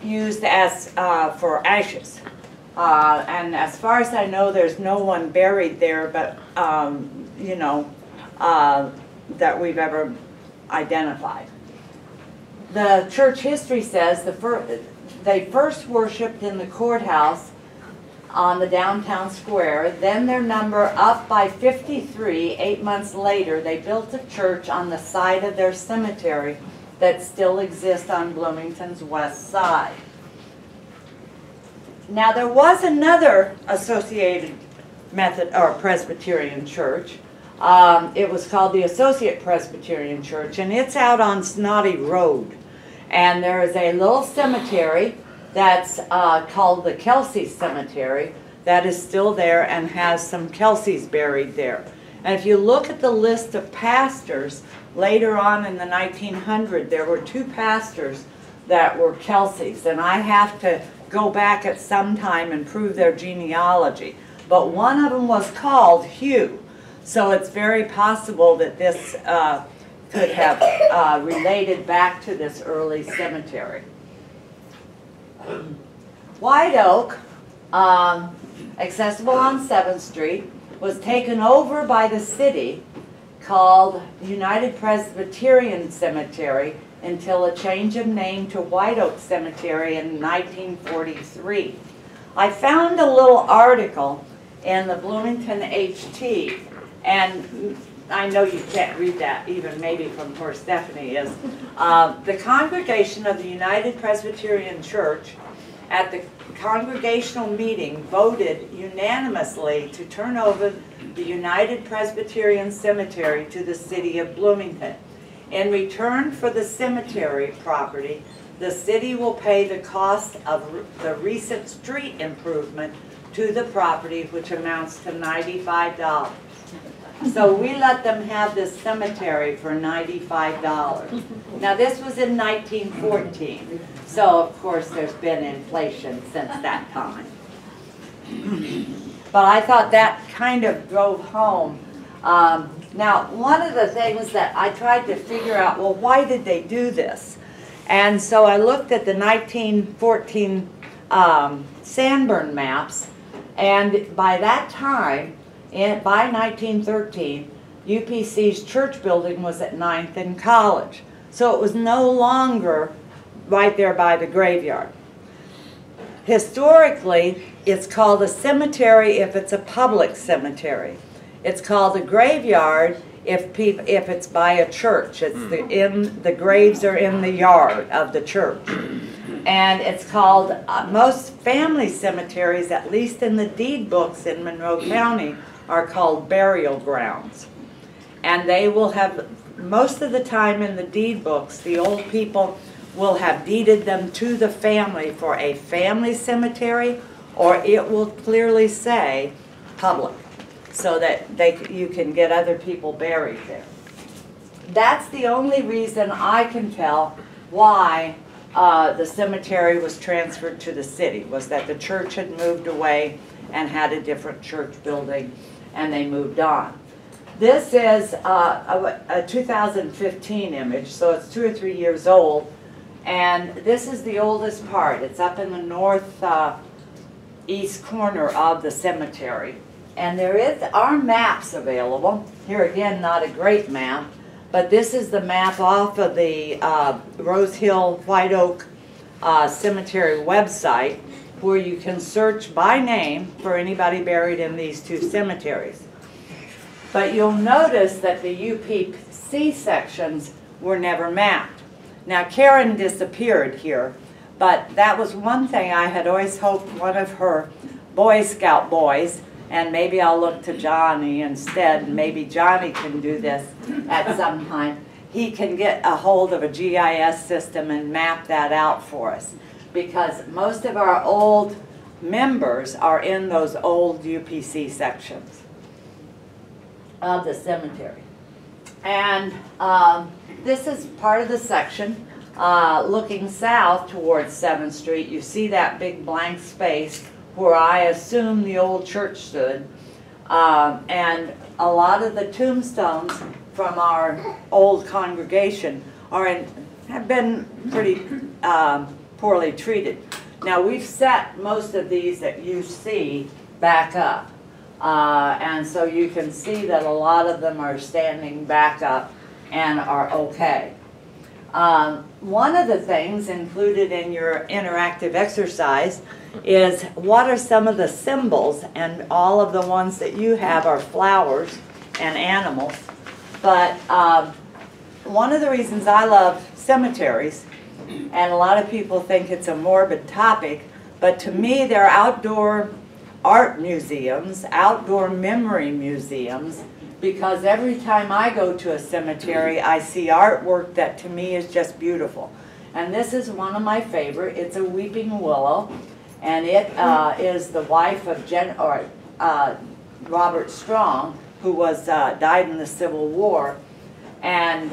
used as for ashes. And as far as I know, there's no one buried there, but you know, that we've ever identified. The church history says they first worshipped in the courthouse on the downtown square. Then their number up by 53. 8 months later, they built a church on the site of their cemetery that still exists on Bloomington's west side. Now there was another Associated Methodist or Presbyterian church. It was called the Associate Presbyterian Church, and it's out on Snotty Road. And there is a little cemetery that's called the Kelsey Cemetery that is still there and has some Kelseys buried there. And if you look at the list of pastors, later on in the 1900s, there were 2 pastors that were Kelseys, and I have to go back at some time and prove their genealogy. But one of them was called Hugh, so it's very possible that this could have related back to this early cemetery. White Oak, accessible on 7th Street, was taken over by the city, called United Presbyterian Cemetery, until a change of name to White Oak Cemetery in 1943. I found a little article in the Bloomington HT, and I know you can't read that even maybe from where Stephanie is. The congregation of the United Presbyterian Church at the congregational meeting voted unanimously to turn over the United Presbyterian Cemetery to the city of Bloomington. In return for the cemetery property, the city will pay the cost of the recent street improvement to the property, which amounts to $95. So we let them have this cemetery for $95. Now this was in 1914, so of course there's been inflation since that time. But I thought that kind of drove home. Now one of the things that I tried to figure out, well, why did they do this? And so I looked at the 1914 Sanborn maps, and by that time, by 1913, UPC's church building was at 9th and College. So it was no longer right there by the graveyard. Historically, it's called a cemetery if it's a public cemetery. It's called a graveyard if it's by a church. It's the graves are in the yard of the church. And it's called, most family cemeteries, at least in the deed books in Monroe County, are called burial grounds. And they will have, most of the time in the deed books, the old people will have deeded them to the family for a family cemetery, or it will clearly say public, so that you can get other people buried there. That's the only reason I can tell why the cemetery was transferred to the city, was that the church had moved away and had a different church building, and they moved on. This is a 2015 image, so it's 2 or 3 years old, and this is the oldest part. It's up in the north east corner of the cemetery. And there are maps available. Here again, not a great map, but this is the map off of the Rose Hill White Oak Cemetery website, where you can search by name for anybody buried in these 2 cemeteries. But you'll notice that the UPC sections were never mapped. Now Karen disappeared here, but that was one thing I had always hoped one of her Boy Scout boys, and maybe I'll look to Johnny instead, and maybe Johnny can do this at some time. He can get a hold of a GIS system and map that out for us, because most of our old members are in those old UPC sections of the cemetery. And this is part of the section looking south towards 7th Street. You see that big blank space where I assume the old church stood, and a lot of the tombstones from our old congregation have been pretty poorly treated. Now we've set most of these that you see back up. And so you can see that a lot of them are standing back up and are okay. One of the things included in your interactive exercise is what are some of the symbols, and all of the ones that you have are flowers and animals. But one of the reasons I love cemeteries, and a lot of people think it's a morbid topic, but to me they're outdoor art museums, outdoor memory museums, because every time I go to a cemetery I see artwork that to me is just beautiful. And this is one of my favorite. It's a weeping willow, and it is the wife of Robert Strong, who was died in the Civil War, and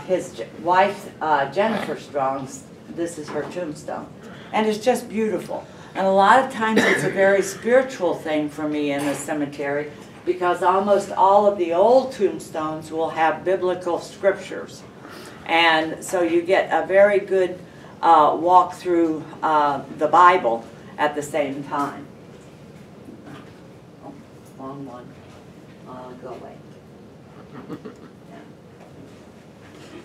his wife Jennifer Strong. This is her tombstone, and it's just beautiful. And a lot of times it's a very spiritual thing for me in the cemetery, because almost all of the old tombstones will have biblical scriptures. And so you get a very good walk through the Bible at the same time. Oh, wrong one. Go away. Yeah.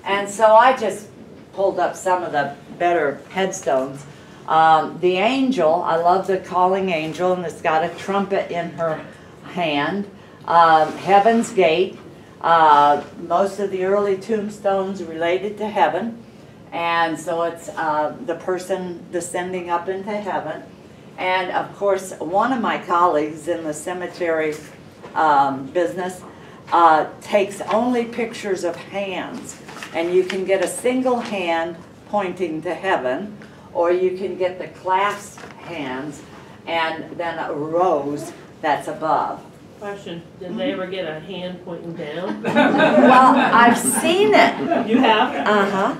And so I just pulled up some of the better headstones. The angel, I love the calling angel, and it's got a trumpet in her hand. Heaven's Gate, most of the early tombstones related to heaven, and so it's the person descending up into heaven. And of course, one of my colleagues in the cemetery business takes only pictures of hands, and you can get a single hand pointing to heaven, or you can get the clasped hands and then a rose that's above. Question, did they ever get a hand pointing down? Well, I've seen it. You have? Uh-huh.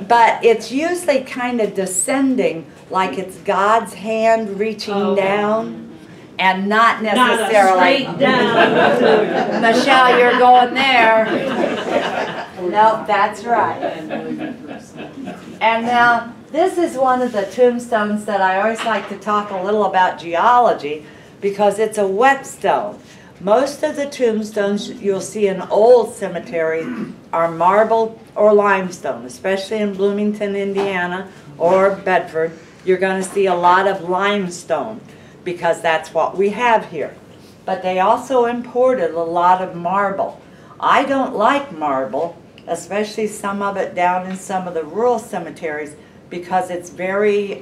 But it's usually kind of descending, like it's God's hand reaching down, and not necessarily. Not a straight down. Michelle, you're going there. Nope, that's right. And now, this is one of the tombstones that I always like to talk a little about geology, because it's a whetstone. Most of the tombstones you'll see in old cemetery are marble or limestone, especially in Bloomington, Indiana, or Bedford. You're going to see a lot of limestone, because that's what we have here. But they also imported a lot of marble. I don't like marble, especially some of it down in some of the rural cemeteries, because it's very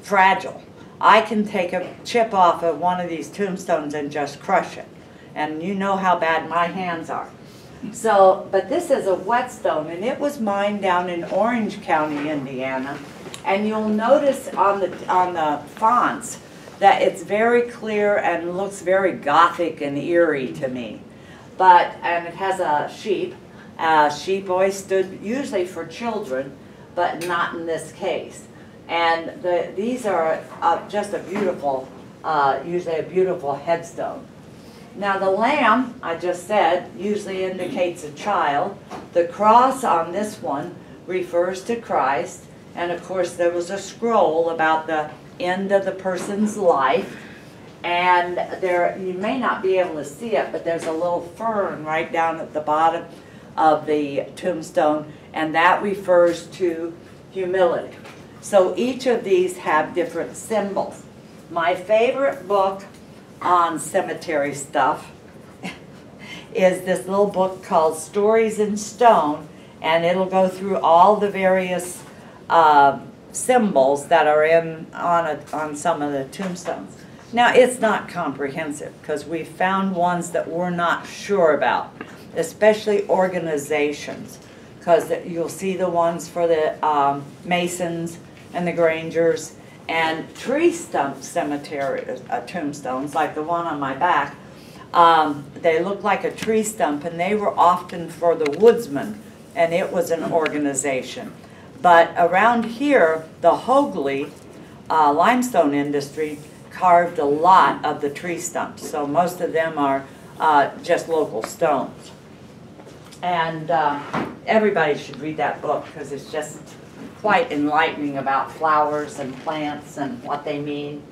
fragile. I can take a chip off of one of these tombstones and just crush it. And you know how bad my hands are. So, but this is a whetstone, and it was mined down in Orange County, Indiana. And you'll notice on the fonts that it's very clear and looks very gothic and eerie to me. And it has a sheep. Sheep always stood usually for children, but not in this case. And these are just a beautiful, usually a beautiful headstone. Now the lamb, I just said, usually indicates a child. The cross on this one refers to Christ. And of course there was a scroll about the end of the person's life. And there, you may not be able to see it, but there's a little fern right down at the bottom of the tombstone, and that refers to humility. So each of these have different symbols. My favorite book on cemetery stuff is this little book called Stories in Stone, and it'll go through all the various symbols that are on some of the tombstones. Now it's not comprehensive, because we found ones that we're not sure about, especially organizations, because you'll see the ones for the Masons and the Grangers, and tree stump cemetery tombstones, like the one on my back. They look like a tree stump, and they were often for the woodsman, and it was an organization. But around here, the Hoagley limestone industry carved a lot of the tree stumps, so most of them are just local stones. And everybody should read that book, because it's just quite enlightening about flowers and plants and what they mean.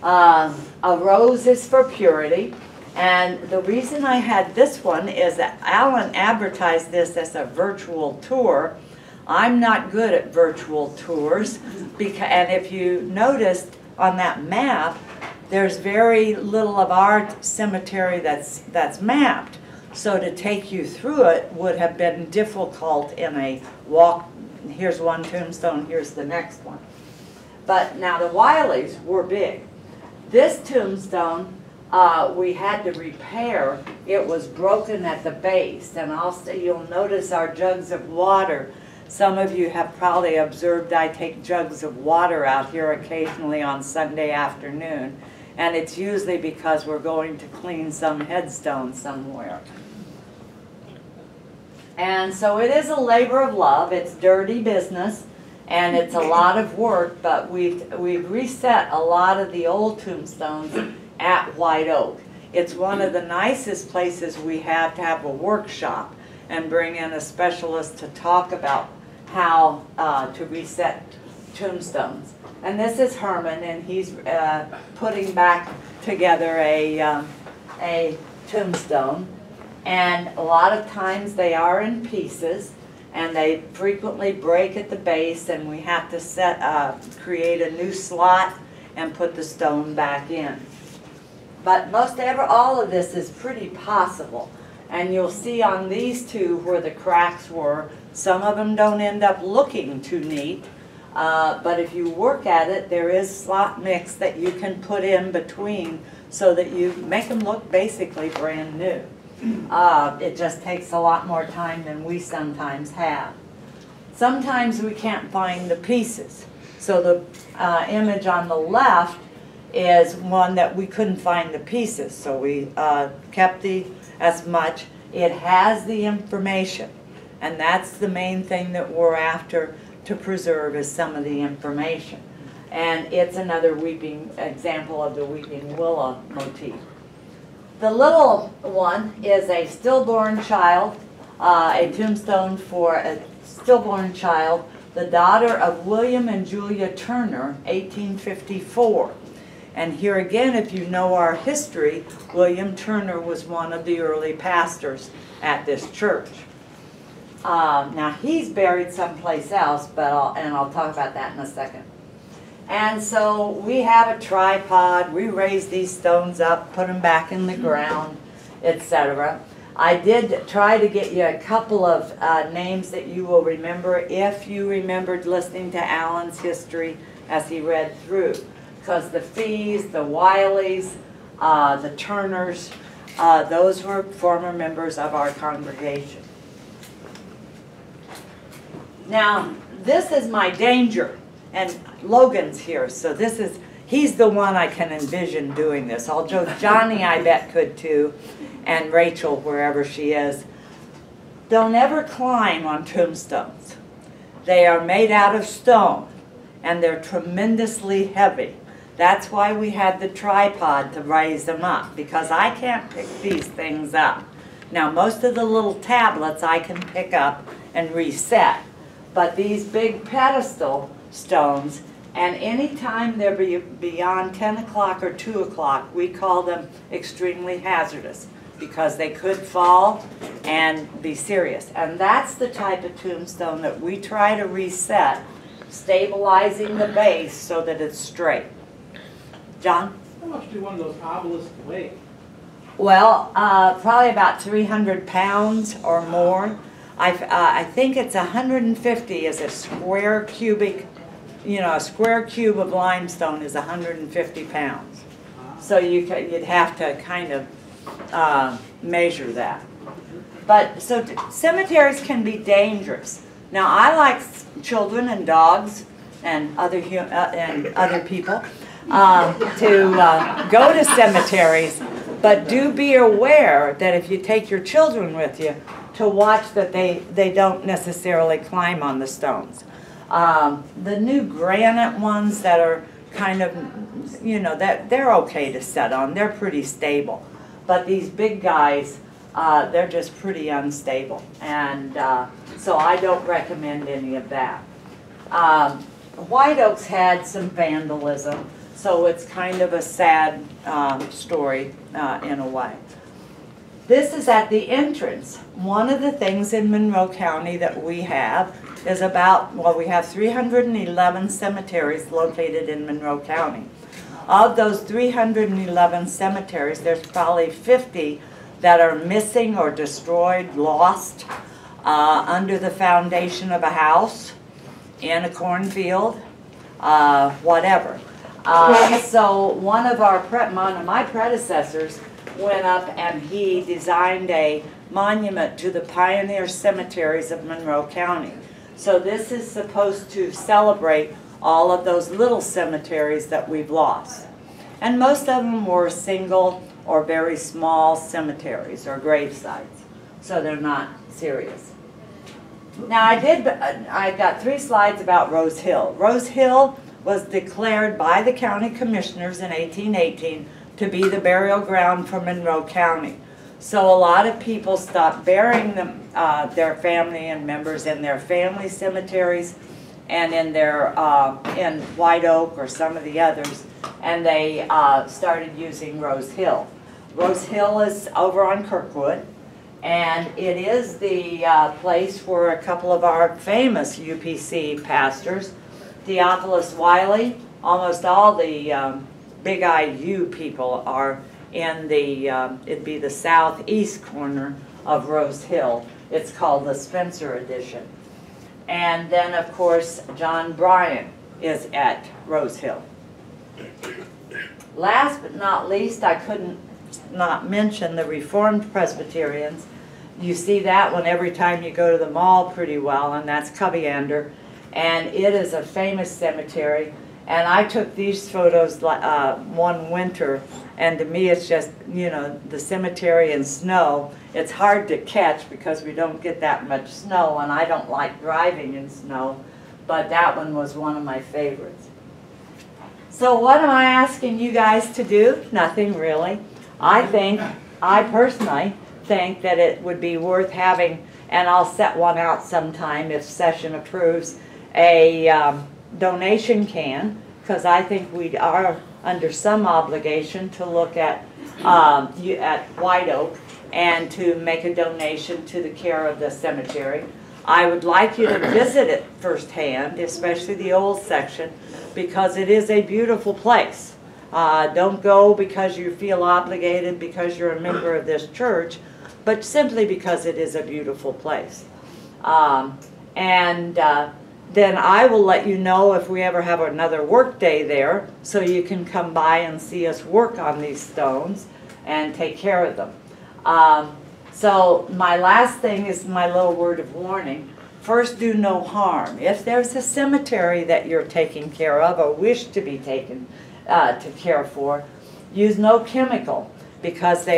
A rose is for purity. And the reason I had this one is that Alan advertised this as a virtual tour. I'm not good at virtual tours, and if you noticed on that map, there's very little of our cemetery that's mapped. So to take you through it would have been difficult in a walk. Here's one tombstone, here's the next one. But now the Wileys were big. This tombstone, we had to repair. It was broken at the base, and also you'll notice our jugs of water. Some of you have probably observed I take jugs of water out here occasionally on Sunday afternoon, and it's usually because we're going to clean some headstone somewhere. And so it is a labor of love. It's dirty business, and it's a lot of work, but we've reset a lot of the old tombstones at White Oak. It's one of the nicest places we have to have a workshop and bring in a specialist to talk about how to reset tombstones. And this is Herman, and he's putting back together a tombstone. And a lot of times they are in pieces, and they frequently break at the base, and we have to create a new slot and put the stone back in. But all of this is pretty possible. And you'll see on these two where the cracks were, some of them don't end up looking too neat. But if you work at it, there is slot mix that you can put in between so that you make them look basically brand new. It just takes a lot more time than we sometimes have. Sometimes we can't find the pieces. So the image on the left is one that we couldn't find the pieces, so we kept as much. It has the information, and that's the main thing that we're after to preserve, is some of the information. And it's another example of the weeping willow motif. The little one is a stillborn child, a tombstone for a stillborn child, the daughter of William and Julia Turner, 1854. And here again, if you know our history, William Turner was one of the early pastors at this church. Now he's buried someplace else, but I'll talk about that in a second. And so we have a tripod. We raise these stones up, put them back in the ground, etc. I did try to get you a couple of names that you will remember if you remembered listening to Alan's history as he read through. Because the Fees, the Wileys, the Turners, those were former members of our congregation. Now, this is my danger, and Logan's here, so he's the one I can envision doing this. Although Johnny, I bet, could too, and Rachel, wherever she is. Don't ever climb on tombstones. They are made out of stone, and they're tremendously heavy. That's why we had the tripod to raise them up, because I can't pick these things up. Now, most of the little tablets I can pick up and reset, but these big pedestal stones, and any time they're beyond 10 o'clock or 2 o'clock, we call them extremely hazardous, because they could fall and be serious. And that's the type of tombstone that we try to reset, stabilizing the base so that it's straight. John? How much do one of those obelisks weigh? Well, probably about 300 pounds or more. I think it's 150 is a square cubic, a square cube of limestone is 150 pounds. So you'd have to kind of measure that. But so cemeteries can be dangerous. Now I like children and dogs and other people to go to cemeteries, but do be aware that if you take your children with you, to watch that they don't necessarily climb on the stones. The new granite ones that are kind of, that they're okay to set on. They're pretty stable. But these big guys, they're just pretty unstable. And so I don't recommend any of that. White Oaks had some vandalism, so it's kind of a sad story in a way. This is at the entrance. One of the things in Monroe County that we have is we have 311 cemeteries located in Monroe County. Of those 311 cemeteries, there's probably 50 that are missing or destroyed, lost, under the foundation of a house, in a cornfield, whatever. So one of my predecessors went up and he designed a monument to the pioneer cemeteries of Monroe County. So this is supposed to celebrate all of those little cemeteries that we've lost. And most of them were single or very small cemeteries or grave sites. So they're not serious. Now I got 3 slides about Rose Hill. Rose Hill was declared by the county commissioners in 1818 to be the burial ground for Monroe County. So a lot of people stopped burying them, their family and members in their family cemeteries and in their in White Oak or some of the others, and they started using Rose Hill. Rose Hill is over on Kirkwood, and it is the place where a couple of our famous UPC pastors, Theophilus Wiley, almost all the Big IU people are in the, it'd be the southeast corner of Rose Hill. It's called the Spencer Edition. And then, of course, John Bryan is at Rose Hill. Last but not least, I couldn't not mention the Reformed Presbyterians. You see that one every time you go to the mall pretty well, and that's Covyander. And it is a famous cemetery. And I took these photos one winter, and to me it's just, you know, the cemetery in snow. It's hard to catch because we don't get that much snow, and I don't like driving in snow, but that one was one of my favorites. So what am I asking you guys to do? Nothing really. I personally think that it would be worth having, and I'll set one out sometime if session approves, a donation can, because I think we are under some obligation to look at White Oak and to make a donation to the care of the cemetery. I would like you to visit it firsthand, especially the old section, because it is a beautiful place. Don't go because you feel obligated because you're a member of this church, but simply because it is a beautiful place. Then I will let you know if we ever have another work day there, so you can come by and see us work on these stones and take care of them. So my last thing is my little word of warning. First, do no harm. If there's a cemetery that you're taking care of or wish to be taken to care for, use no chemical, because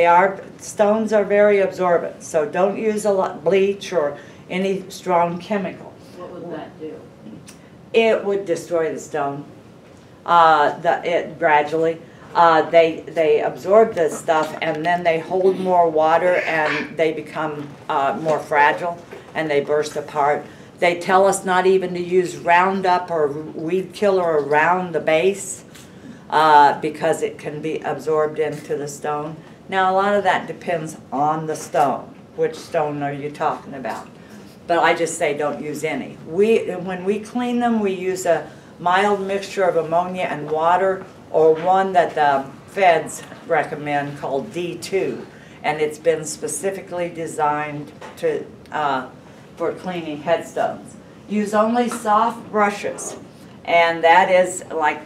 stones are very absorbent. So don't use a lot bleach or any strong chemical. What would that do? It would destroy the stone. Gradually. They absorb this stuff, and then they hold more water, and they become more fragile, and they burst apart. They tell us not even to use Roundup or weed killer around the base because it can be absorbed into the stone. Now, a lot of that depends on the stone. Which stone are you talking about? But I just say don't use any. When we clean them, we use a mild mixture of ammonia and water, or one that the feds recommend called D2, and it's been specifically designed for cleaning headstones. Use only soft brushes, and that is like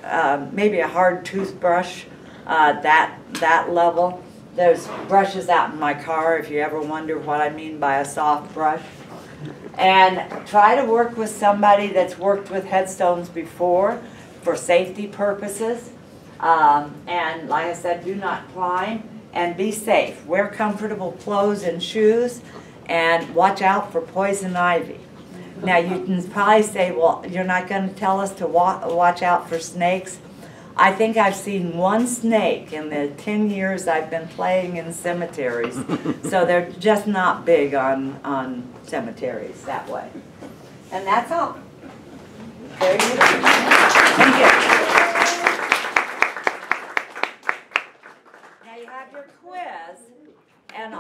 maybe a hard toothbrush, that level. There's brushes out in my car if you ever wonder what I mean by a soft brush. And try to work with somebody that's worked with headstones before for safety purposes. And like I said, do not climb, and be safe. Wear comfortable clothes and shoes, and watch out for poison ivy. Now you can probably say, well, you're not going to tell us to watch out for snakes. I think I've seen one snake in the 10 years I've been playing in cemeteries. So they're just not big on cemeteries that way. And that's all. There you go. Thank you. Now you have your quiz, and